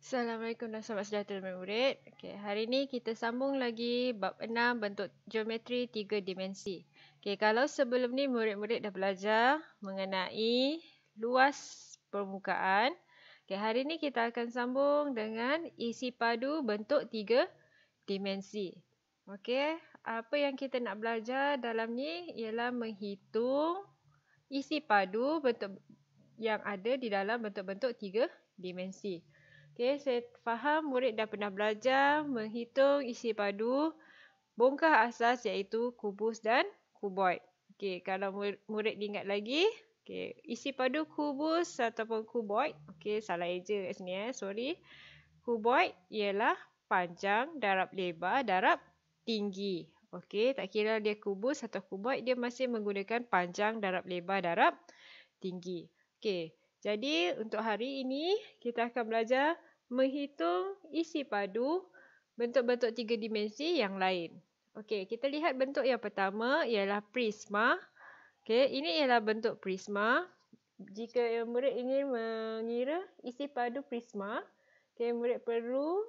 Assalamualaikum dan selamat sejahtera murid. Okey, hari ini kita sambung lagi bab 6 bentuk geometri 3 dimensi. Okey, kalau sebelum ni murid-murid dah belajar mengenai luas permukaan. Okey, hari ini kita akan sambung dengan isi padu bentuk 3 dimensi. Okey, apa yang kita nak belajar dalam ni ialah menghitung isi padu bentuk yang ada di dalam bentuk-bentuk 3 dimensi. Okey, saya faham murid dah pernah belajar menghitung isi padu bongkah asas iaitu kubus dan kuboid. Okey, kalau murid ingat lagi, okey, isi padu kubus ataupun kuboid, okey, salah eja kat sini sorry. Kuboid ialah panjang darab lebar darab tinggi. Okey, tak kira dia kubus atau kuboid, dia masih menggunakan panjang darab lebar darab tinggi. Okey, jadi untuk hari ini kita akan belajar menghitung isi padu bentuk-bentuk 3 dimensi yang lain. Okey, kita lihat bentuk yang pertama ialah prisma. Okey, ini ialah bentuk prisma. Jika murid ingin mengira isi padu prisma, okey, murid perlu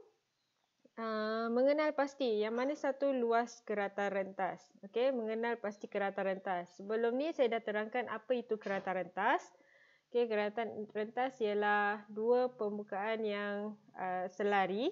mengenal pasti yang mana satu luas kerata rentas. Okey, mengenal pasti kerata rentas. Sebelum ni saya dah terangkan apa itu kerata rentas. Okey, kerata rentas ialah dua permukaan yang selari.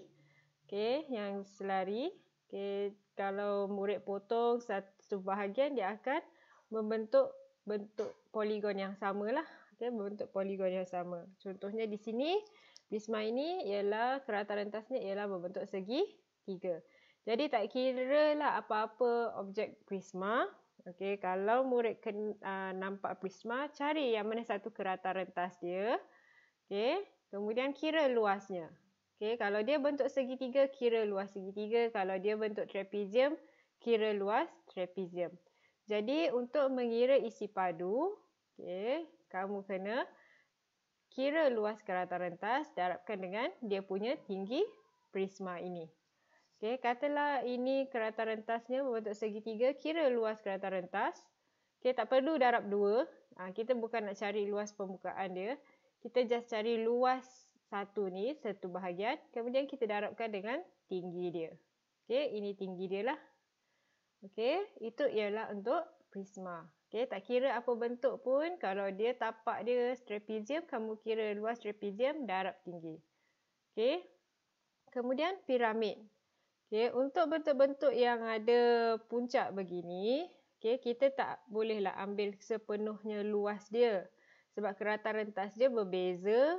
Okey, yang selari. Okey, kalau murid potong satu bahagian, dia akan membentuk bentuk poligon yang samalah. Okey, membentuk poligon yang sama. Contohnya di sini, prisma ini ialah kerata rentasnya ialah berbentuk segi 3. Jadi tak kira lah apa-apa objek prisma. Okey, kalau murid nampak prisma, cari yang mana satu kerata rentas dia. Okey, kemudian kira luasnya. Okey, kalau dia bentuk segitiga, kira luas segitiga. Kalau dia bentuk trapezium, kira luas trapezium. Jadi untuk mengira isi padu, okey, kamu kena kira luas kerata rentas darabkan dengan dia punya tinggi prisma ini. Okey, katalah ini kerata rentasnya berbentuk segitiga, kira luas kerata rentas. Okey, tak perlu darab 2. Kita bukan nak cari luas permukaan dia. Kita just cari luas satu ni, satu bahagian. Kemudian kita darabkan dengan tinggi dia. Okey, ini tinggi dia lah. Okey, itu ialah untuk prisma. Okey, tak kira apa bentuk pun, kalau dia tapak dia trapezium, kamu kira luas trapezium, darab tinggi. Okey, kemudian piramid. Okey, untuk bentuk-bentuk yang ada puncak begini, okey, kita tak bolehlah ambil sepenuhnya luas dia. Sebab kerata rentas dia berbeza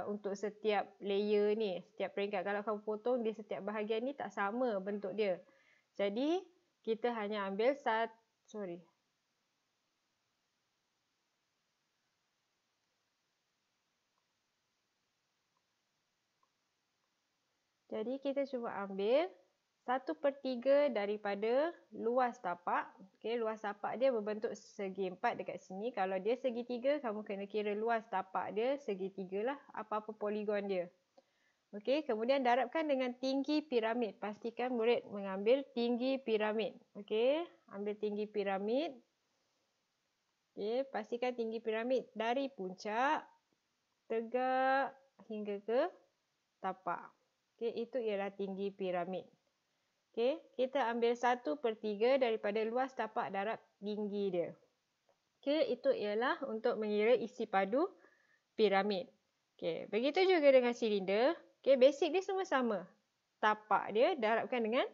untuk setiap layer ni, setiap peringkat. Kalau kamu potong, di setiap bahagian ni tak sama bentuk dia. Jadi, kita hanya ambil Jadi kita cuba ambil 1/3 daripada luas tapak. Okey, luas tapak dia berbentuk segi 4 dekat sini. Kalau dia segi 3, kamu kena kira luas tapak dia segi 3 lah. Apa-apa poligon dia. Okey, kemudian darabkan dengan tinggi piramid. Pastikan murid mengambil tinggi piramid. Okey, ambil tinggi piramid. Okey, pastikan tinggi piramid dari puncak tegak hingga ke tapak. Okey, itu ialah tinggi piramid. Okey, kita ambil 1/3 daripada luas tapak darab tinggi dia. Okey, itu ialah untuk mengira isi padu piramid. Okey, begitu juga dengan silinder. Okey, basic dia semua sama. Tapak dia darabkan dengan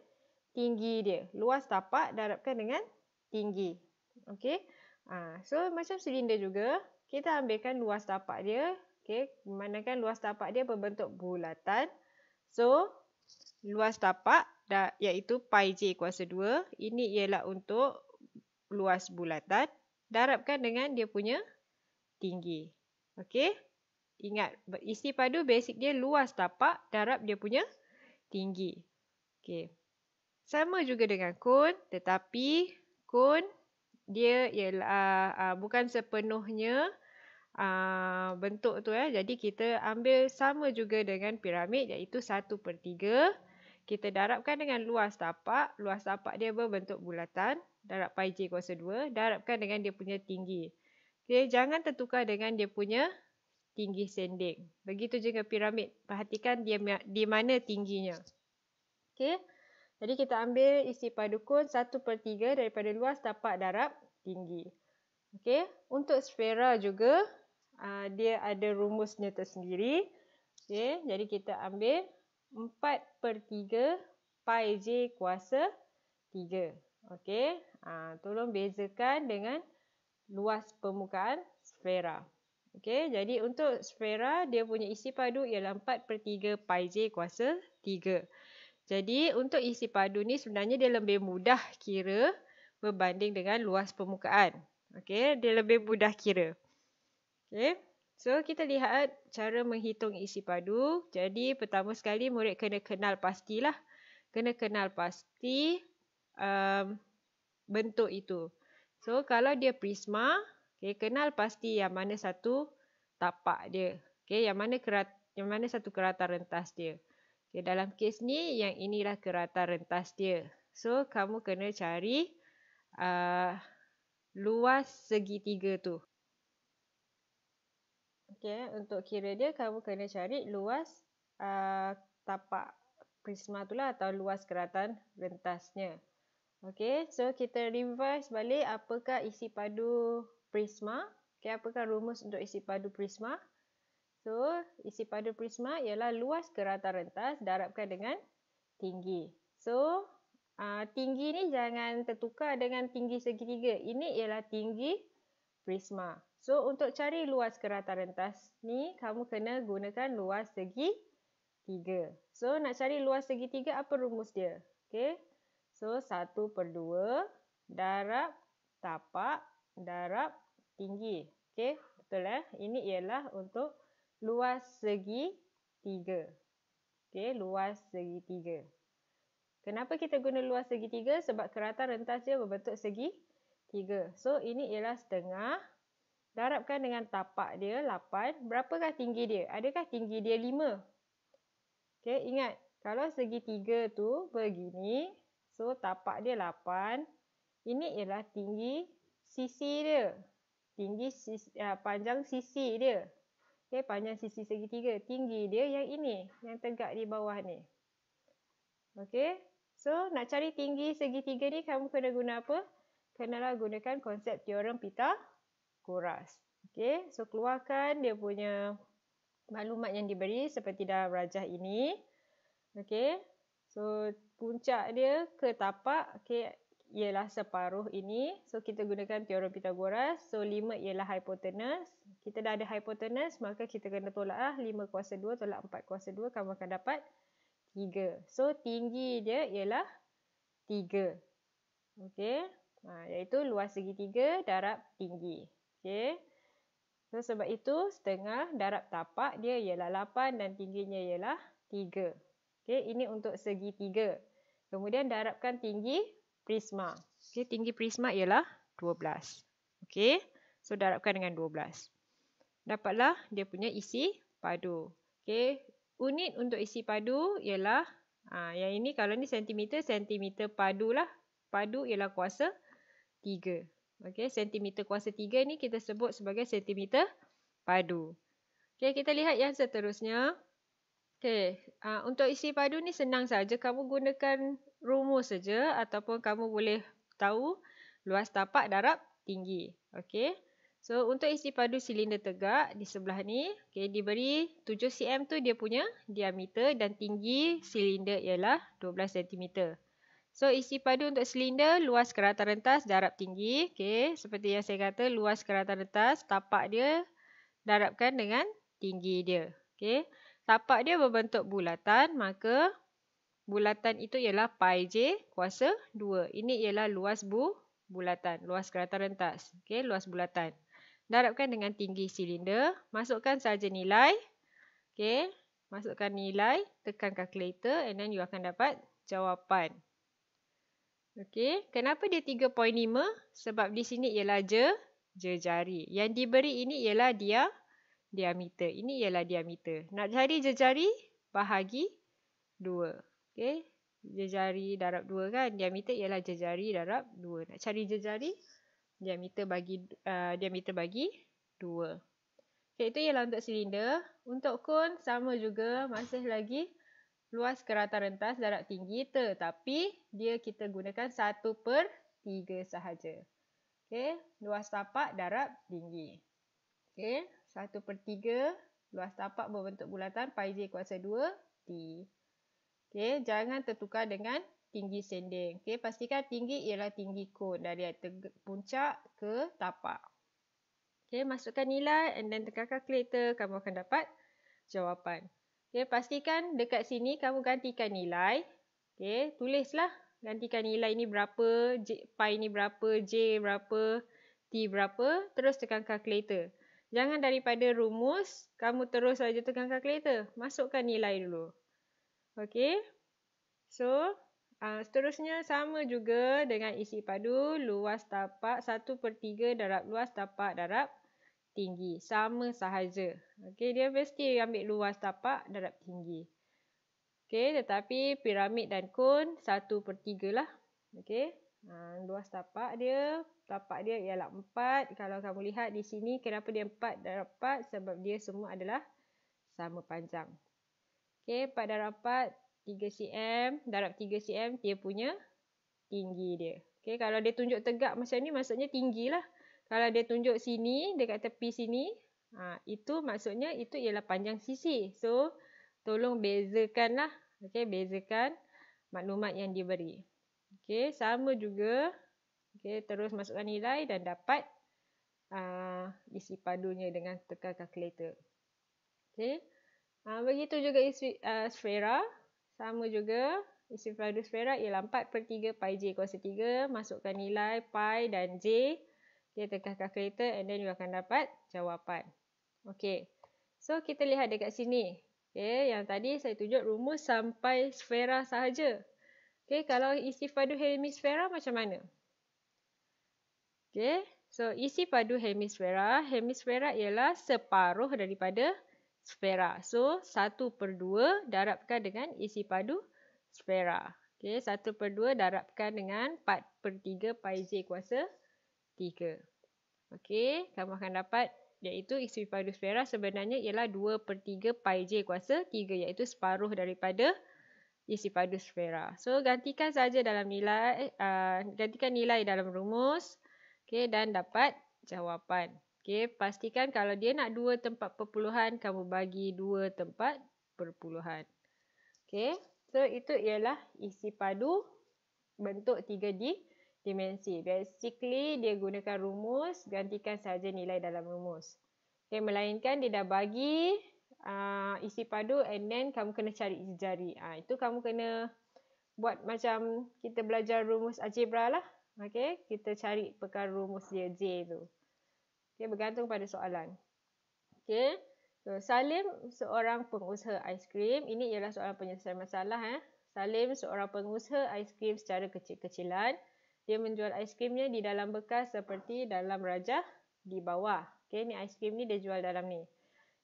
tinggi dia. Luas tapak darabkan dengan tinggi. Okey. So macam silinder juga, kita ambilkan luas tapak dia. Okey, memandangkan luas tapak dia berbentuk bulatan. So, luas tapak iaitu pi j kuasa 2. Ini ialah untuk luas bulatan. Darabkan dengan dia punya tinggi. Okey. Ingat, isi padu basic dia luas tapak darab dia punya tinggi. Okey. Sama juga dengan kon, tetapi kon dia ialah bukan sepenuhnya bentuk tu. Jadi kita ambil sama juga dengan piramid iaitu 1/3. Kita darabkan dengan luas tapak. Luas tapak dia berbentuk bulatan. Darab pi j kuasa 2. Darabkan dengan dia punya tinggi. Okay, jangan tertukar dengan dia punya tinggi sending. Begitu juga piramid. Perhatikan dia di mana tingginya. Okey. Jadi kita ambil isi padu kon 1/3 daripada luas tapak darab tinggi. Okey. Untuk sfera juga dia ada rumusnya tersendiri. Okey. Jadi kita ambil 4/3 pi j kuasa 3. Okey. Tolong bezakan dengan luas permukaan sfera. Okey, jadi untuk sfera dia punya isi padu ialah 4/3 pi j kuasa 3. Jadi untuk isi padu ni sebenarnya dia lebih mudah kira berbanding dengan luas permukaan. Okey, dia lebih mudah kira. Okey. So kita lihat cara menghitung isi padu. Jadi pertama sekali murid kena kenal pastilah. Kena kenal pasti bentuk itu. So kalau dia prisma, okay, kenal pasti yang mana satu tapak dia. Okay, yang mana satu kerata rentas dia. Okay, dalam kes ni yang inilah kerata rentas dia. So kamu kena cari luas segitiga tu. Okay, untuk kira dia kamu kena cari luas tapak prisma tu lah atau luas keratan rentasnya. Okey, so kita revise balik apakah isi padu prisma. Okey, apakah rumus untuk isi padu prisma? So, isi padu prisma ialah luas kerata rentas darabkan dengan tinggi. So, tinggi ni jangan tertukar dengan tinggi segitiga. Ini ialah tinggi prisma. So, untuk cari luas kerata rentas ni, kamu kena gunakan luas segitiga. So, nak cari luas segitiga, apa rumus dia? Okey. So, 1/2 darab tapak darab tinggi. Okey, betul Ini ialah untuk luas segitiga. Okey, luas segitiga. Kenapa kita guna luas segitiga? Sebab kerata rentas dia berbentuk segitiga. So, ini ialah setengah. Darabkan dengan tapak dia 8. Berapakah tinggi dia? Adakah tinggi dia 5? Okey, ingat. Kalau segitiga tu begini, so, tapak dia 8. Ini ialah tinggi sisi dia. Panjang sisi dia. Okay, panjang sisi segitiga. Tinggi dia yang ini. Yang tegak di bawah ni. Okey. So, nak cari tinggi segitiga ni, kamu kena guna apa? Kenalah gunakan konsep teorem Pythagoras. Okey. So, keluarkan dia punya maklumat yang diberi seperti dalam rajah ini. Okey. So, puncak dia ke tapak ialah separuh ini. So, kita gunakan teorem Pythagoras. So, 5 ialah hypotenuse. Kita dah ada hypotenuse, maka kita kena tolak 5 kuasa 2 tolak 4 kuasa 2, kamu akan dapat 3. So, tinggi dia ialah 3. Okey. Iaitu luas segitiga darab tinggi. Okey. So, sebab itu setengah darab tapak dia ialah 8 dan tingginya ialah 3. Okey, ini untuk segitiga. Kemudian darabkan tinggi prisma. Okey, tinggi prisma ialah 12. Okey, so darabkan dengan 12. Dapatlah dia punya isi padu. Okey, unit untuk isi padu ialah yang ini kalau ni sentimeter padu lah. Padu ialah kuasa 3. Okey, sentimeter kuasa 3 ni kita sebut sebagai sentimeter padu. Okey, kita lihat yang seterusnya. Okey, untuk isi padu ni senang saja. Kamu gunakan rumus saja ataupun kamu boleh tahu luas tapak darab tinggi. Okey. So, untuk isi padu silinder tegak di sebelah ni, okey, diberi 7 cm tu dia punya diameter dan tinggi silinder ialah 12 cm. So, isi padu untuk silinder luas kerata rentas darab tinggi. Okey, seperti yang saya kata luas kerata rentas tapak dia darabkan dengan tinggi dia. Okey. Tapak dia berbentuk bulatan, maka bulatan itu ialah pi j kuasa 2. Ini ialah luas bulatan, luas kerata rentas. Okey, luas bulatan. Darabkan dengan tinggi silinder, masukkan saja nilai. Okey, masukkan nilai, tekan calculator and then you akan dapat jawapan. Okey, kenapa dia 3.5? Sebab di sini ialah jejari. Yang diberi ini ialah diameter. Ini ialah diameter. Nak cari jejari, bahagi 2. Okey. Jejari darab 2 kan. Diameter ialah jejari darab 2. Nak cari jejari, diameter bagi 2. Okay, itu ialah untuk silinder. Untuk kon sama juga, masih lagi luas ke rata rentas darab tinggi, tetapi dia kita gunakan 1/3 sahaja. Okay, luas tapak darab tinggi. Okay, 1/3 luas tapak berbentuk bulatan pi j kuasa 2 T. Okay, jangan tertukar dengan tinggi sending. Okay, pastikan tinggi ialah tinggi kon dari puncak ke tapak. Okay, masukkan nilai and then tekan kalkulator, kamu akan dapat jawapan. Okay, pastikan dekat sini kamu gantikan nilai. Okay, tulislah gantikan nilai ni berapa, pi ni berapa, j berapa, t berapa, terus tekan kalkulator. Jangan daripada rumus, kamu terus saja tekan kalkulator. Masukkan nilai dulu. Okay, so seterusnya sama juga dengan isi padu, luas tapak 1/3 darab luas tapak darab tinggi. Sama sahaja. Okey, dia mesti ambil luas tapak darab tinggi. Okey, tetapi piramid dan kon 1/3 lah. Okey. Luas tapak dia ialah 4. Kalau kamu lihat di sini, kenapa dia 4 darab 4? Sebab dia semua adalah sama panjang. Okey, 4 darab 4, 3 cm. Darab 3 cm, dia punya tinggi dia. Okey, kalau dia tunjuk tegak macam ni, maksudnya tinggi lah. Kalau dia tunjuk sini, dekat tepi sini, itu maksudnya itu ialah panjang sisi. So, tolong bezakanlah. Okey, bezakan maklumat yang diberi. Okey, sama juga. Okey, terus masukkan nilai dan dapat isi padunya dengan tekan kalkulator. Okey, begitu juga isi sfera. Sama juga. Isi padu sfera ialah 4/3 pi j kuasa 3. Masukkan nilai pi dan j. Okay, tekan kalkulator and then you akan dapat jawapan. Okay. So, kita lihat dekat sini. Okay, yang tadi saya tunjuk rumus sampai sfera sahaja. Okay, kalau isi padu hemisfera macam mana? Okay, so isi padu hemisfera. Hemisfera ialah separuh daripada sfera. So, 1/2 darabkan dengan isi padu sfera. Okay, 1/2 darabkan dengan 4/3 pi j kuasa 3. Okey, kamu akan dapat iaitu isi padu sfera sebenarnya ialah 2/3 pi j kuasa 3, iaitu separuh daripada isi padu sfera. So, gantikan saja dalam nilai, gantikan nilai dalam rumus. Okey, dan dapat jawapan. Okey, pastikan kalau dia nak 2 tempat perpuluhan, kamu bagi 2 tempat perpuluhan. Okey, so itu ialah isi padu bentuk 3 dimensi. Basically, dia gunakan rumus, gantikan saja nilai dalam rumus. Okay, melainkan dia dah bagi isi padu and then kamu kena cari jari. Itu kamu kena buat macam kita belajar rumus algebra lah. Okay, kita cari perkara rumus dia J tu. Okay, bergantung pada soalan. Okay, so Salim seorang pengusaha aiskrim. Ini ialah soalan penyelesaian masalah. Salim seorang pengusaha aiskrim secara kecil-kecilan. Dia menjual aiskrimnya di dalam bekas seperti dalam rajah di bawah. Okay, ni aiskrim ni dia jual dalam ni.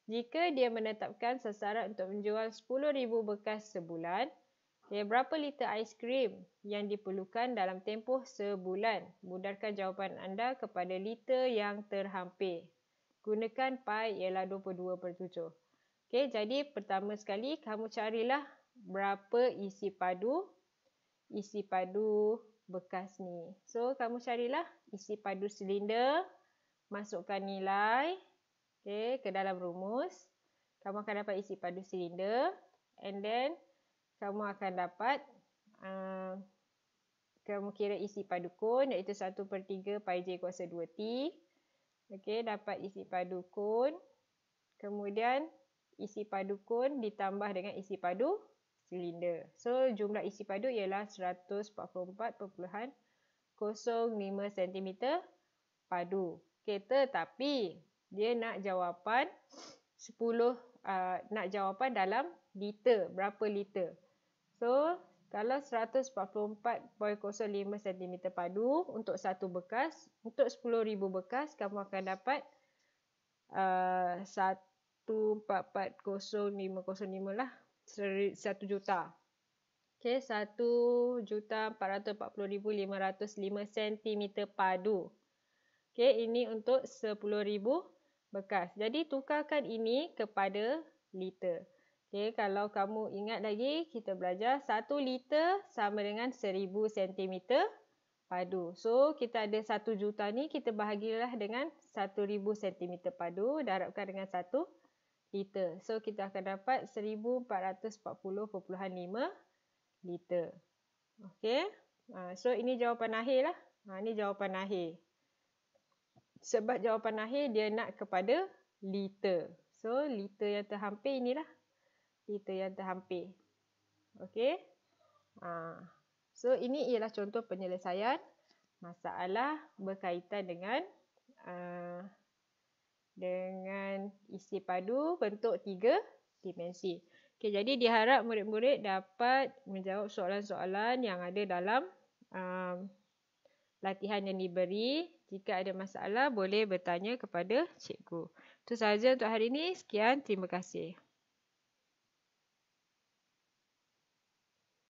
Jika dia menetapkan sasaran untuk menjual 10,000 bekas sebulan, okay, berapa liter aiskrim yang diperlukan dalam tempoh sebulan? Mudahkan jawapan anda kepada liter yang terhampir. Gunakan pi ialah 22/7. Okay, jadi pertama sekali kamu carilah berapa isi padu bekas ni. So, kamu carilah isi padu silinder, masukkan nilai ke dalam rumus. Kamu akan dapat isi padu silinder and then kamu akan dapat kamu kira isi padu kon iaitu 1/3 pi j kuasa 2t. Okey, dapat isi padu kon. Kemudian isi padu kon ditambah dengan isi padu silinder. So, jumlah isi padu ialah 144.05 cm padu. Okay, tetapi dia nak jawapan nak jawapan dalam liter. Berapa liter? So, kalau 144.05 cm padu untuk satu bekas, untuk 10,000 bekas, kamu akan dapat 144.0505 lah. 1 juta. Okay, 1,440,505 cm padu. Okay, ini untuk 10,000 bekas. Jadi tukarkan ini kepada liter. Okey, kalau kamu ingat lagi, kita belajar 1 liter sama dengan 1000 cm padu. So, kita ada 1 juta ni, kita bahagilah dengan 1000 cm padu, darabkan dengan 1 liter. So, kita akan dapat 1440.5 liter. Okey. So, ini jawapan akhir lah. Ini jawapan akhir. Sebab jawapan akhir dia nak kepada liter. So, liter yang terhampir inilah. Liter yang terhampir. Okey. So, ini ialah contoh penyelesaian masalah berkaitan dengan isi padu bentuk 3 dimensi. Okay, jadi diharap murid-murid dapat menjawab soalan-soalan yang ada dalam latihan yang diberi. Jika ada masalah, boleh bertanya kepada cikgu. Itu sahaja untuk hari ini. Sekian, terima kasih.